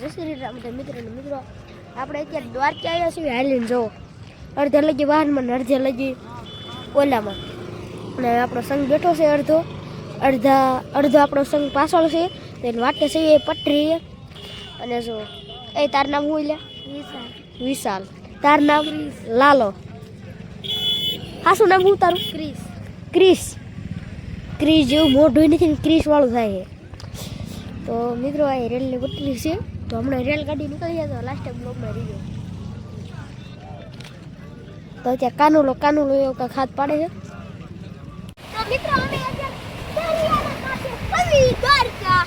જય શ્રી રામ મિત્રો આપણે અત્યારે દ્વારકા આવ્યા છીએ હાલીને જો અડધે લગી વાહનમાં ને અડધે લગી ઓલામાં અને આપણો સંઘ બેઠો છે અડધો આપણો સંઘ પાછળ છે તેને વાટે છે એ પટરી અને જો એ તાર નામ હું લે વિશાલ તાર નામ લાલો હાસું નામ હું તારું ક્રિસ જેવું મોઢું નથી ને ક્રિસ વાળું થાય છે તો મિત્રો આ રેલની પટરી છે તો હમણાં રેલગાડી નીકળી જાય તો લાસ્ટ ટાઈમ બ્લોગમાં રહી ગયો તો ત્યાં કાનુલો એવું કાંઈક હાથ પાડે છે તો મિત્રો અમે અત્યારે દ્વારકા